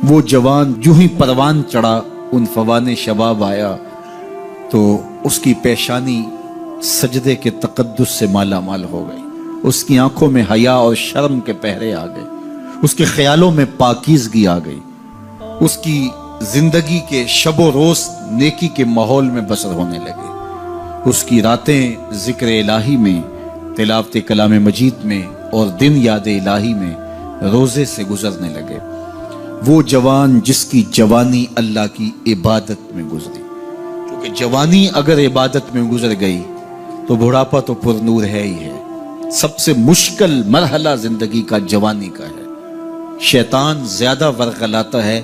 وہ جوان جو ہی پروان چڑھا ان فوان شباب آیا تو اس کی پیشانی سجدے کے تقدس سے مالا مال ہو گئی، اس کی آنکھوں میں حیا اور شرم کے پہرے آ گئے، اس کے خیالوں میں پاکیزگی آ گئی، اس کی زندگی کے شب و روز نیکی کے ماحول میں بسر ہونے لگے، اس کی راتیں ذکر الہی میں، تلاوت کلام مجید میں اور دن یاد الہی میں روزے سے گزرنے لگے۔ وہ جوان جس کی جوانی اللہ کی عبادت میں گزری، کیونکہ جوانی اگر عبادت میں گزر گئی تو بڑھاپا تو پر نور ہے ہی ہے۔ سب سے مشکل مرحلہ زندگی کا جوانی کا ہے۔ شیطان زیادہ ورغلاتا ہے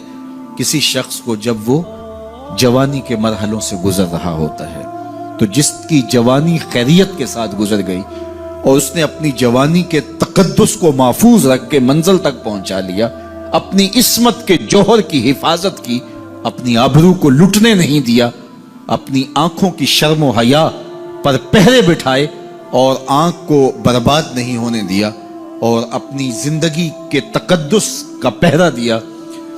کسی شخص کو جب وہ جوانی کے مرحلوں سے گزر رہا ہوتا ہے۔ تو جس کی جوانی خیریت کے ساتھ گزر گئی اور اس نے اپنی جوانی کے تقدس کو محفوظ رکھ کے منزل تک پہنچا لیا، اپنی عصمت کے جوہر کی حفاظت کی، اپنی آبرو کو لٹنے نہیں دیا، اپنی آنکھوں کی شرم و حیا پر پہرے بٹھائے اور آنکھ کو برباد نہیں ہونے دیا اور اپنی زندگی کے تقدس کا پہرا دیا،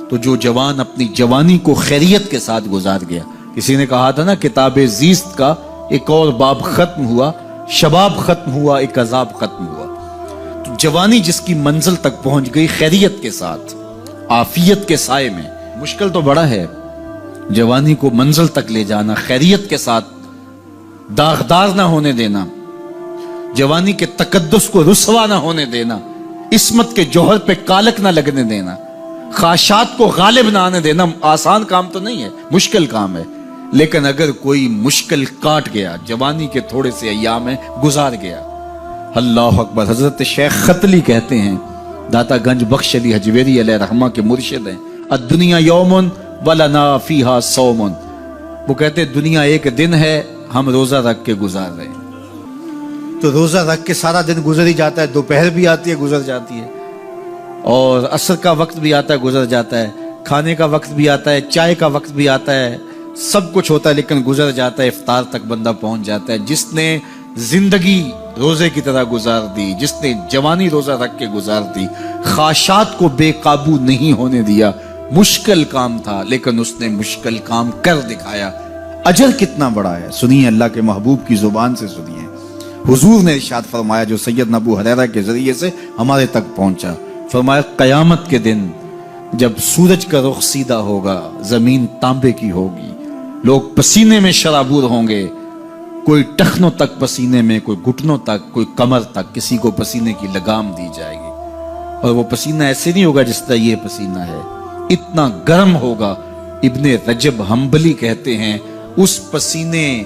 تو جو جوان اپنی جوانی کو خیریت کے ساتھ گزار گیا۔ کسی نے کہا تھا نا، کتاب زیست کا ایک اور باب ختم ہوا، شباب ختم ہوا، ایک عذاب ختم ہوا۔ تو جوانی جس کی منزل تک پہنچ گئی خیریت کے ساتھ، عافیت کے سائے میں۔ مشکل تو بڑا ہے جوانی کو منزل تک لے جانا، خیریت کے ساتھ، داغدار نہ ہونے دینا، جوانی کے تقدس کو رسوا نہ ہونے دینا، عصمت کے جوہر پہ کالک نہ لگنے دینا، خواہشات کو غالب نہ آنے دینا۔ آسان کام تو نہیں ہے، مشکل کام ہے، لیکن اگر کوئی مشکل کاٹ گیا، جوانی کے تھوڑے سے ایام میں گزار گیا، اللہ اکبر۔ حضرت شیخ خطلی کہتے ہیں، داتا گنج بخش علی حجویری علیہ رحمہ کے مرشد ہیں، الدنیا یوم ولنا فیہا صوم۔ وہ کہتے ہیں دنیا ایک دن ہے، ہم روزہ رکھ کے گزار رہے ہیں۔ تو روزہ رکھ کے سارا دن گزر ہی جاتا ہے، دوپہر بھی آتی ہے گزر جاتی ہے، اور عصر کا وقت بھی آتا ہے گزر جاتا ہے، کھانے کا وقت بھی آتا ہے، چائے کا وقت بھی آتا ہے، سب کچھ ہوتا ہے لیکن گزر جاتا ہے، افطار تک بندہ پہنچ جاتا ہے۔ جس نے زندگی روزے کی طرح گزار دی، جس نے جوانی روزہ رکھ کے گزار دی، خواہشات کو بے قابو نہیں ہونے دیا، مشکل کام تھا لیکن اس نے مشکل کام کر دکھایا۔ اجر کتنا بڑا ہے، سنیے اللہ کے محبوب کی زبان سے سنیے۔ حضور نے ارشاد فرمایا جو سیدنا ابو ہریرہ کے ذریعے سے ہمارے تک پہنچا، فرمایا قیامت کے دن جب سورج کا رخ سیدھا ہوگا، زمین تانبے کی ہوگی، لوگ پسینے میں شرابور ہوں گے، کوئی ٹخنوں تک پسینے میں، کوئی گھٹنوں تک، کوئی کمر تک، کسی کو پسینے کی لگام دی جائے گی، اور وہ پسینہ ایسے نہیں ہوگا جس طرح یہ پسینہ ہے، اتنا گرم ہوگا۔ ابن رجب حنبلی کہتے ہیں اس پسینے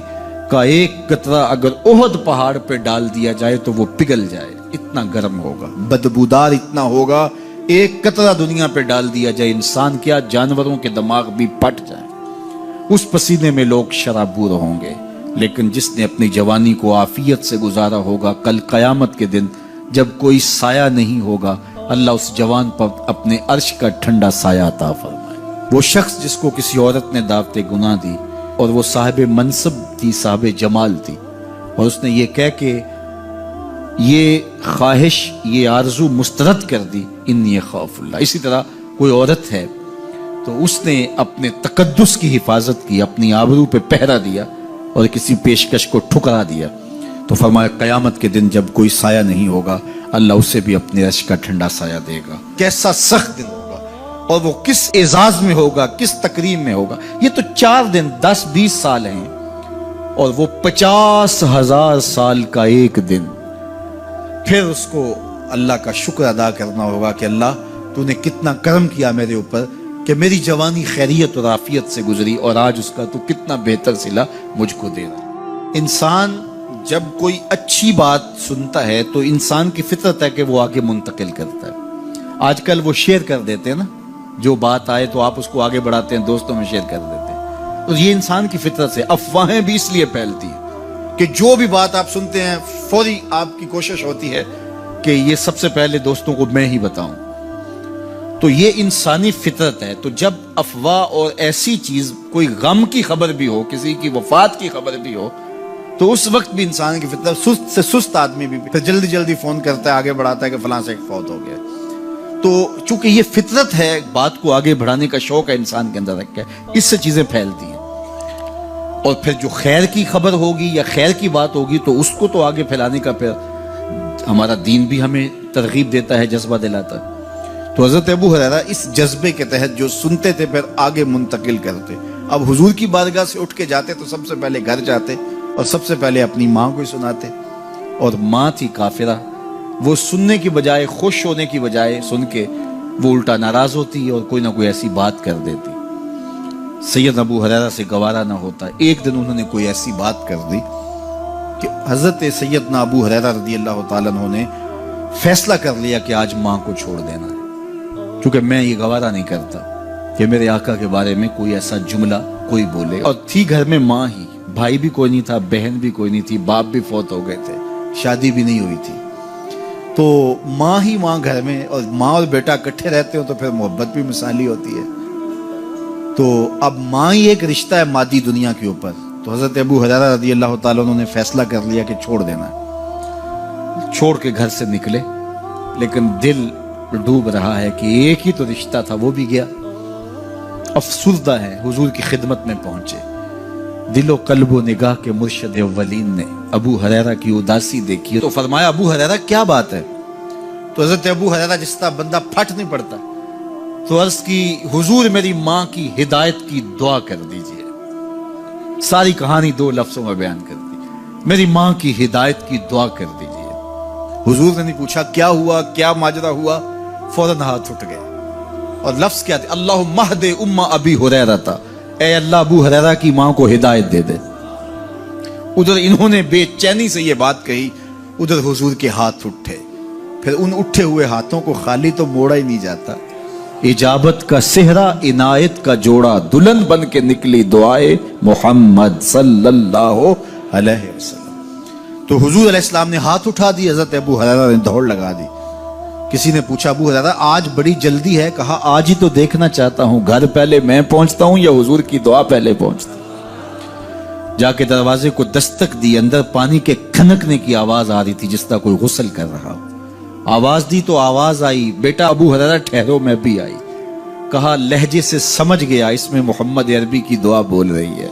کا ایک قطرہ اگر احد پہاڑ پہ ڈال دیا جائے تو وہ پگھل جائے، اتنا گرم ہوگا، بدبودار اتنا ہوگا، ایک قطرہ دنیا پہ ڈال دیا جائے، انسان کیا جانوروں کے دماغ بھی پھٹ جائے، اس پسینے میں لوگ شرابور ہوں گے۔ لیکن جس نے اپنی جوانی کو عافیت سے گزارا ہوگا، کل قیامت کے دن جب کوئی سایہ نہیں ہوگا، اللہ اس جوان پر اپنے عرش کا ٹھنڈا سایہ عطا فرمائے۔ وہ شخص جس کو کسی عورت نے دعوت گناہ دی اور وہ صاحب منصب تھی، صاحب جمال تھی، اور اس نے یہ کہہ کے یہ خواہش، یہ آرزو مسترد کر دی، انی خاف اللہ۔ اسی طرح کوئی عورت ہے تو اس نے اپنے تقدس کی حفاظت کی، اپنی آبرو پہ پہرا دیا اور کسی پیشکش کو ٹھکرا دیا، تو فرمایا قیامت کے دن جب کوئی سایہ نہیں ہوگا، اللہ اسے بھی اپنے عرش کا ٹھنڈا سایہ دے گا۔ کیسا سخت دن ہوگا، اور وہ کس اعزاز میں ہوگا، کس تکریم میں ہوگا۔ یہ تو 4 دن 10-20 سال ہیں، اور وہ 50,000 سال کا ایک دن۔ پھر اس کو اللہ کا شکر ادا کرنا ہوگا کہ اللہ تو نے کتنا کرم کیا میرے اوپر کہ میری جوانی خیریت اور عافیت سے گزری، اور آج اس کا تو کتنا بہتر صلہ مجھ کو دے رہا۔ انسان جب کوئی اچھی بات سنتا ہے تو انسان کی فطرت ہے کہ وہ آگے منتقل کرتا ہے۔ آج کل وہ شیئر کر دیتے ہیں نا، جو بات آئے تو آپ اس کو آگے بڑھاتے ہیں، دوستوں میں شیئر کر دیتے ہیں۔ تو یہ انسان کی فطرت سے افواہیں بھی اس لیے پھیلتی ہیں کہ جو بھی بات آپ سنتے ہیں فوری آپ کی کوشش ہوتی ہے کہ یہ سب سے پہلے دوستوں کو میں ہی بتاؤں۔ تو یہ انسانی فطرت ہے۔ تو جب افواہ اور ایسی چیز، کوئی غم کی خبر بھی ہو، کسی کی وفات کی خبر بھی ہو، تو اس وقت بھی انسان کی فطرت، سست سے سست آدمی بھی پھر جلدی جلدی فون کرتا ہے، آگے بڑھاتا ہے کہ فلاں سے ایک فوت ہو گیا۔ تو چونکہ یہ فطرت ہے، بات کو آگے بڑھانے کا شوق ہے انسان کے اندر رکھا ہے، اس سے چیزیں پھیلتی ہیں، اور پھر جو خیر کی خبر ہوگی یا خیر کی بات ہوگی تو اس کو تو آگے پھیلانے کا پھر ہمارا دین بھی ہمیں ترغیب دیتا ہے، جذبہ دلاتا ہے۔ تو حضرت ابو ہریرہ اس جذبے کے تحت جو سنتے تھے پھر آگے منتقل کرتے۔ اب حضور کی بارگاہ سے اٹھ کے جاتے تو سب سے پہلے گھر جاتے اور سب سے پہلے اپنی ماں کو سناتے، اور ماں تھی کافرہ، وہ سننے کی بجائے، خوش ہونے کی بجائے سن کے وہ الٹا ناراض ہوتی اور کوئی نہ کوئی ایسی بات کر دیتی۔ سید ابو ہریرہ سے گوارا نہ ہوتا، ایک دن انہوں نے کوئی ایسی بات کر دی کہ حضرت سیدنا ابو ہریرہ رضی اللہ تعالیٰ عنہ نے فیصلہ کر لیا کہ آج ماں کو چھوڑ دینا ہے، کیونکہ میں یہ گوارا نہیں کرتا کہ میرے آقا کے بارے میں کوئی ایسا جملہ کوئی بولے۔ اور تھی گھر میں ماں ہی، بھائی بھی کوئی نہیں تھا، بہن بھی کوئی نہیں تھی، باپ بھی فوت ہو گئے تھے، شادی بھی نہیں ہوئی تھی، تو ماں ہی ماں گھر میں، اور ماں اور بیٹا اکٹھے رہتے ہو تو پھر محبت بھی مثالی ہوتی ہے۔ تو اب ماں ہی ایک رشتہ ہے مادی دنیا کے اوپر، تو حضرت ابو ہریرہ رضی اللہ تعالیٰ عنہ نے فیصلہ کر لیا کہ چھوڑ دینا ہے۔ چھوڑ کے گھر سے نکلے، لیکن دل ڈوب رہا ہے کہ ایک ہی تو رشتہ تھا وہ بھی گیا۔ افسردہ ہے، حضور کی خدمت میں پہنچے، دل و قلب و نگاہ کے مرشد اولین نے ابو ہریرہ کی اداسی دیکھی تو فرمایا ابو ہریرہ کیا بات ہے؟ تو حضرت ابو ہریرہ جس طرح بندہ پھٹ نہیں پڑتا، تو عرض کی حضور میری ماں کی ہدایت کی دعا کر دیجئے۔ ساری کہانی 2 لفظوں میں بیان کر دی، میری ماں کی ہدایت کی دعا کر دیجئے۔ حضور نے نہیں پوچھا کیا ہوا، کیا ماجرا ہوا، فوراً ہاتھ اٹھ گئے، اور لفظ کیا تھے؟ اللہم اہد ام ابی ہریرہ تھا، اے اللہ ابو ہریرہ کی ماں کو ہدایت دے دے۔ ادھر انہوں نے بے چینی سے یہ بات کہی، ادھر حضور کے ہاتھ اٹھے، پھر ان اٹھے ہوئے ہاتھوں کو خالی تو موڑا ہی نہیں جاتا، اجابت کا صحرا عنایت کا جوڑا، دلہن بن کے نکلی دعائے محمد صلی اللہ علیہ وسلم۔ تو حضور علیہ السلام نے ہاتھ اٹھا دی، حضرت ابو ہریرہ نے دوڑ لگا دی۔ کسی نے پوچھا ابو ہریرہ آج بڑی جلدی ہے؟ کہا آج ہی تو دیکھنا چاہتا ہوں، گھر پہلے میں پہنچتا ہوں یا حضور کی دعا پہلے پہنچتی؟ جا کے دروازے کو دستک دی، اندر پانی کے کھنکنے کی آواز آ رہی تھی جس طرح کوئی غسل کر رہا ہو۔ آواز دی تو آواز آئی، بیٹا ابو ہریرہ ٹھہرو، میں بھی آئی۔ کہا لہجے سے سمجھ گیا اس میں محمد عربی کی دعا بول رہی ہے۔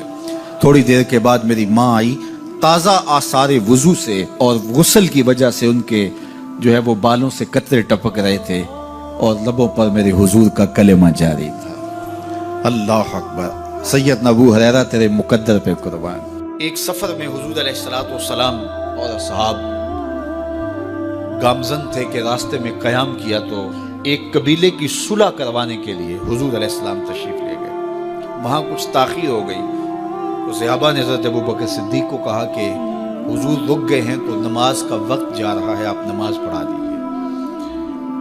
تھوڑی دیر کے بعد میری ماں آئی، تازہ آثار وضو سے اور غسل کی وجہ سے ان کے جو ہے وہ بالوں سے قطرے ٹپک رہے تھے، اور لبوں پر میرے حضور کا کلمہ جاری تھا۔ اللہ اکبر، سیدنا ابو ہریرہ تیرے مقدر پہ قربان۔ ایک سفر میں حضور علیہ السلام اور اصحاب گامزن تھے کہ راستے میں قیام کیا، تو ایک قبیلے کی صلح کروانے کے لیے حضور علیہ السلام تشریف لے گئے۔ وہاں کچھ تاخیر ہو گئی تو صحابہ نے حضرت ابوبکر صدیق کو کہا کہ حضور رک گئے ہیں تو نماز کا وقت جا رہا ہے، آپ نماز پڑھا دیجیے۔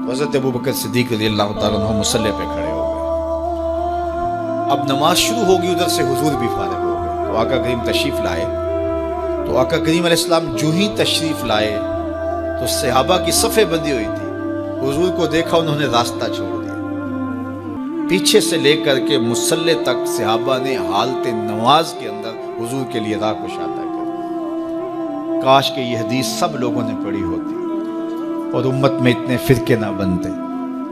تو حضرت ابوبکر صدیق رضی اللہ تعالیٰ عنہ مصلی پہ کھڑے ہو گئے۔ اب نماز شروع ہوگی، ادھر سے حضور بھی فارغ ہو گئے، تو آقا کریم تشریف لائے۔ تو آقا کریم علیہ السلام جو ہی تشریف لائے تو صحابہ کی صفیں بندی ہوئی تھی، حضور کو دیکھا انہوں نے راستہ چھوڑ دیا۔ پیچھے سے لے کر کے مصلی تک صحابہ نے حالت نماز کے اندر حضور کے لیے راہ کشادہ کر دی۔ کاش کہ یہ حدیث سب لوگوں نے پڑھی ہوتی اور امت میں اتنے فرقے نہ بنتے،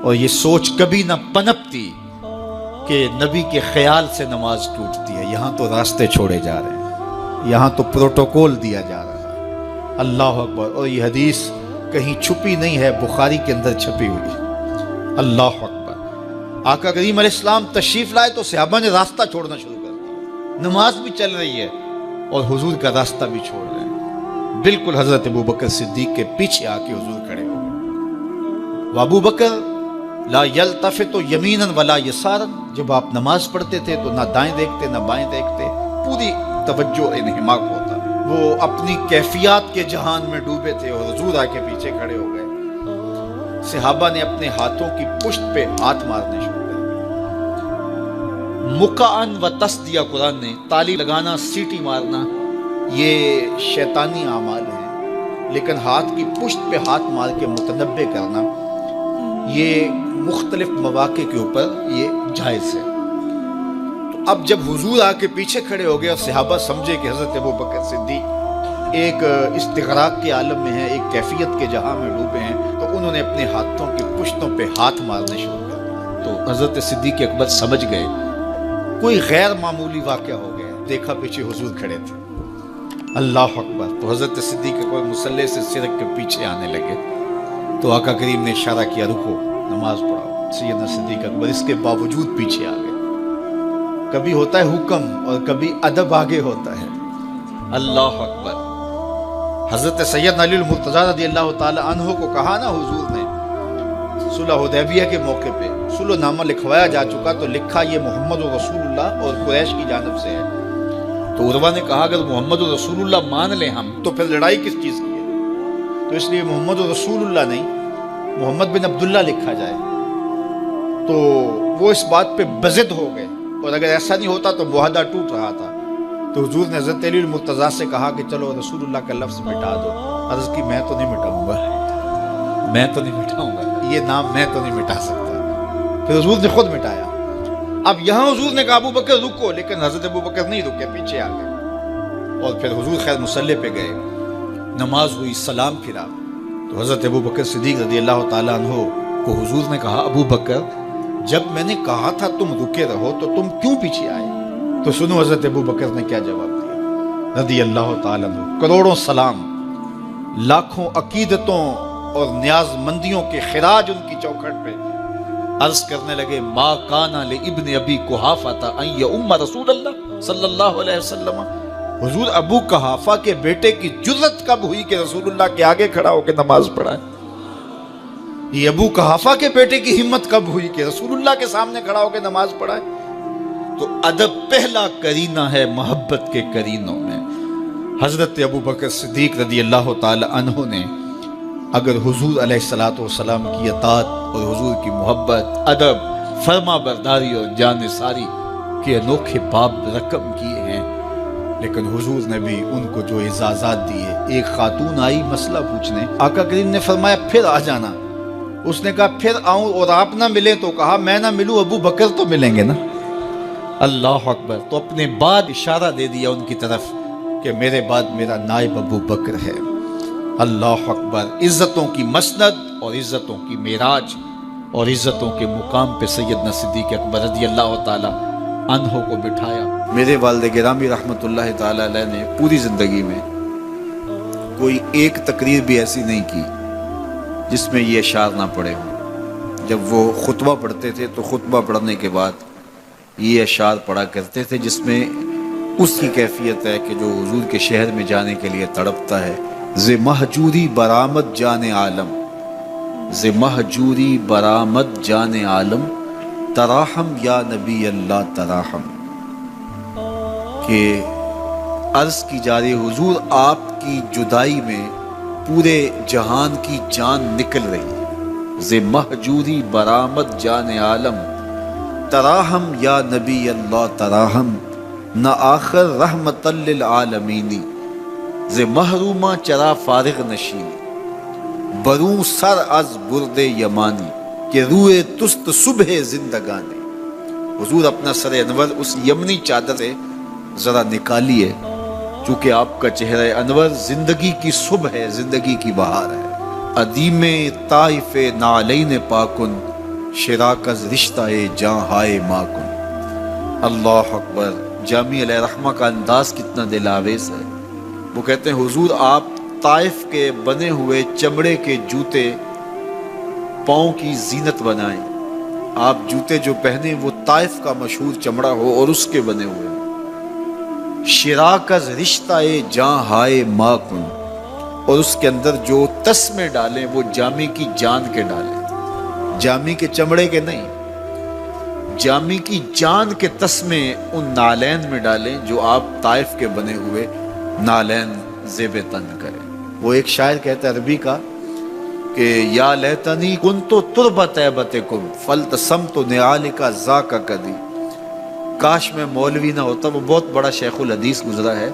اور یہ سوچ کبھی نہ پنپتی کہ نبی کے خیال سے نماز ٹوٹتی ہے۔ یہاں تو راستے چھوڑے جا رہے ہیں، یہاں تو پروٹوکول دیا جا رہا ہے۔ اللہ اکبر، اور یہ حدیث کہیں چھپی نہیں ہے، بخاری کے اندر چھپی ہوئی۔ اللہ اکبر، آقا کریم علیہ السلام تشریف لائے تو صحابہ نے راستہ چھوڑنا شروع کر دیا، نماز بھی چل رہی ہے اور حضور کا راستہ بھی چھوڑ رہے ہیں۔ بالکل حضرت ابوبکر صدیق کے پیچھے آ کے حضور کھڑے ہو گئے۔ وابو بکر لا یلتفت یمینا ولا یسارا، جب آپ نماز پڑھتے تھے تو نہ دائیں دیکھتے نہ بائیں دیکھتے، پوری توجہ انہماک ہوتا۔ وہ اپنی کیفیات کے جہان میں ڈوبے تھے اور حضور آ کے پیچھے کھڑے ہو گئے۔ صحابہ نے اپنے ہاتھوں کی پشت پہ ہاتھ مارنے شروع کر دیے۔ مقعن و تصدیہ، قرآن نے تالی لگانا، سیٹی مارنا، یہ شیطانی اعمال ہیں، لیکن ہاتھ کی پشت پہ ہاتھ مار کے متنبع کرنا یہ مختلف مواقع کے اوپر یہ جائز ہے۔ تو اب جب حضور آ کے پیچھے کھڑے ہو گئے اور صحابہ سمجھے کہ حضرت ابوبکر صدیق ایک استغراق کے عالم میں ہیں، ایک کیفیت کے جہاں میں ڈوبے ہیں، تو انہوں نے اپنے ہاتھوں کی پشتوں پہ ہاتھ مارنے شروع کر دیا۔ تو حضرت صدیق اکبر سمجھ گئے کوئی غیر معمولی واقعہ ہو گیا۔ دیکھا پیچھے حضور کھڑے تھے، اللہ اکبر۔ تو حضرت صدیق اکبر مصلی سے سرک کے پیچھے آنے لگے، تو آقا کریم نے اشارہ کیا رکو، نماز پڑھاؤ۔ سیدنا صدیق اکبر اس کے باوجود پیچھے آ گئے۔ کبھی ہوتا ہے حکم اور کبھی ادب آگے ہوتا ہے، اللہ اکبر۔ حضرت سیدنا علی المرتضیٰ رضی اللہ تعالی عنہ کو کہا نا حضور نے صلح حدیبیہ کے موقع پہ، صلح نامہ لکھوایا جا چکا تو لکھا یہ محمد رسول اللہ اور قریش کی جانب سے ہے۔ تو عروہ نے کہا اگر محمد رسول اللہ مان لیں ہم تو پھر لڑائی کس چیز کی ہے؟ تو اس لیے محمد رسول اللہ نہیں، محمد بن عبداللہ لکھا جائے۔ تو وہ اس بات پہ بضد ہو گئے، اور اگر ایسا نہیں ہوتا تو معاہدہ ٹوٹ رہا تھا۔ تو حضور نے حضرت علی المرتضیٰ سے کہا کہ چلو رسول اللہ کا لفظ مٹا دو۔ عرض کی میں تو نہیں مٹاؤں گا، میں تو نہیں مٹاؤں گا، یہ نام میں تو نہیں مٹا سکتا۔ پھر حضور نے خود مٹایا۔ اب یہاں حضور نے کہا ابو بکر رکو، لیکن حضرت ابو بکر نہیں رکے، پیچھے آ گئے۔ اور پھر حضور خیر مصلی پہ گئے، نماز ہوئی، سلام پھرا۔ تو حضرت ابو بکر صدیق رضی اللہ تعالیٰ عنہ کو حضور نے کہا ابو بکر جب میں نے کہا تھا تم رکے رہو تو تم کیوں پیچھے آئے؟ تو سنو حضرت ابو بکر نے کیا جواب دیا رضی اللہ تعالیٰ عنہ۔ کروڑوں سلام، لاکھوں عقیدتوں اور نیاز مندیوں کے خراج ان کی چوکھٹ پہ عرض کرنے لگے ما کان لابن ابی قحافہ ان یؤم رسول اللہ صلی اللہ علیہ وسلم۔ حضور ابو قحافہ کے بیٹے کی جرت کب ہوئی کہ رسول اللہ کے آگے کھڑا ہو کے نماز پڑھائے؟ یہ ابو قحافہ کے بیٹے کی ہمت کب ہوئی کہ رسول اللہ کے سامنے کھڑا ہو کے نماز پڑھائے؟ تو ادب پہلا کرینہ ہے محبت کے کرینوں میں۔ حضرت ابو بکر صدیق رضی اللہ تعالی عنہ نے اگر حضور علیہ الصلوۃ والسلام کی اطاعت اور حضور کی محبت، ادب، فرما برداری اور جان ساری کے انوکھے باب رقم کیے ہیں، لیکن حضور نے بھی ان کو جو اعزازات دیے۔ ایک خاتون آئی مسئلہ پوچھنے، آقا کریم نے فرمایا پھر آ جانا۔ اس نے کہا پھر آؤں اور آپ نہ ملیں؟ تو کہا میں نہ ملوں ابو بکر تو ملیں گے نا، اللہ اکبر۔ تو اپنے بعد اشارہ دے دیا ان کی طرف کہ میرے بعد میرا نائب ابو بکر ہے، اللہ اکبر۔ عزتوں کی مسند اور عزتوں کی معراج اور عزتوں کے مقام پہ سیدنا صدیق اکبر رضی اللہ تعالی عنہ کو بٹھایا۔ میرے والد گرامی رحمت اللہ تعالی علیہ نے پوری زندگی میں کوئی ایک تقریر بھی ایسی نہیں کی جس میں یہ اشعار نہ پڑے ہوں۔ جب وہ خطبہ پڑھتے تھے تو خطبہ پڑھنے کے بعد یہ اشعار پڑھا کرتے تھے، جس میں اس کی کیفیت ہے کہ جو حضور کے شہر میں جانے کے لیے تڑپتا ہے۔ ز مہجوری برآمد جان عالم، ز مہجوری برآمد جان عالم، تراہم یا نبی اللہ تراہم۔ کہ عرض کی جا رہی حضور آپ کی جدائی میں پورے جہان کی جان نکل رہی ہے۔ ز مہجوری برآمد جان عالم، تراہم یا نبی اللہ تراہم، نہ آخر رحمت للعالمین۔ ز محرومہ چرا فارغ نشین، بروں سر از برد یمانی، کہ روئے تست صبح زندگانی۔ حضور اپنا سر انور اس یمنی چادر سے ذرا نکالیے، چونکہ آپ کا چہرہ انور زندگی کی صبح ہے، زندگی کی بہار ہے۔ ادیم طائف نعلین پاکن، شراکز رشتہ جاں ہائے ماکن۔ اللہ اکبر۔ جامی علیہ رحمہ کا انداز کتنا دل آویز ہے۔ وہ کہتے ہیں حضور آپ طائف کے بنے ہوئے چمڑے کے جوتے پاؤں کی زینت بنائیں۔ آپ جوتے جو پہنے وہ طائف کا مشہور چمڑا ہو اور اس کے بنے ہوئے ہو۔ شراکز رشتہ جاں ہائے ماکن، اور اس کے اندر جو تسمے ڈالیں وہ جامی کی جان کے ڈالیں، جامی کے چمڑے کے نہیں، جامی کی جان کے تسمے ان نالین میں ڈالیں جو آپ طائف کے بنے ہوئے نالین زیب تن کریں۔ وہ ایک شاعر کہتا ہے عربی کا کہ یا لیتنی کنتو تربت ایبتکم فلتسمت نعالک ذاک کدی۔ کاش میں مولوی نہ ہوتا، وہ بہت بڑا شیخ الحدیث گزرا ہے،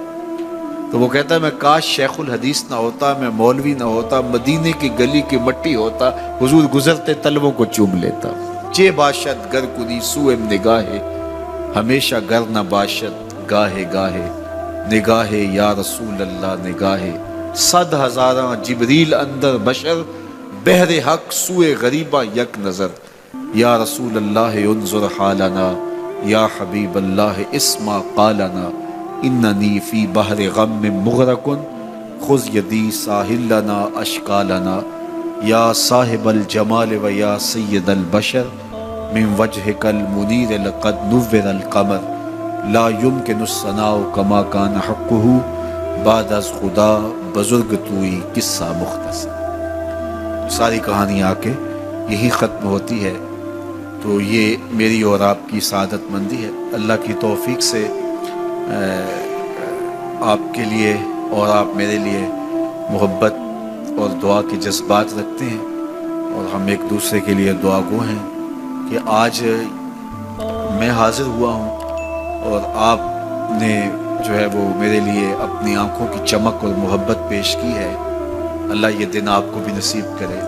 تو وہ کہتا ہے میں کاش شیخ الحدیث نہ ہوتا، میں مولوی نہ ہوتا، مدینے کی گلی کی مٹی ہوتا، حضور گزرتے تلووں کو چوم لیتا۔ چے باشد گر کنی سوئم نگاہے، ہمیشہ گر نہ باشد گاہے گاہے، نگاہ یا رسول اللہ نگاہ، 100,000 جبریل اندر بشر، بحر حق سوئے غریبہ یک نظر، یا رسول اللہ انظر حالنا، یا حبیب اللہ اسما قالنا، اننی فی بحر غم مغرق خذ یدی ساحل لنا اشکالنا، یا صاحب الجمال و یا سید البشر من وجهک المنیر لقد نور القمر، لا یمکن الثناء کما کان حقہ، بعد از خدا بزرگ توئی قصہ مختصر۔ ساری کہانی آ کے یہی ختم ہوتی ہے۔ تو یہ میری اور آپ کی سعادت مندی ہے۔ اللہ کی توفیق سے آپ کے لیے اور آپ میرے لیے محبت اور دعا کے جذبات رکھتے ہیں، اور ہم ایک دوسرے کے لیے دعا گو ہیں کہ آج میں حاضر ہوا ہوں اور آپ نے جو ہے وہ میرے لیے اپنی آنکھوں کی چمک اور محبت پیش کی ہے۔ اللہ یہ دن آپ کو بھی نصیب کرے۔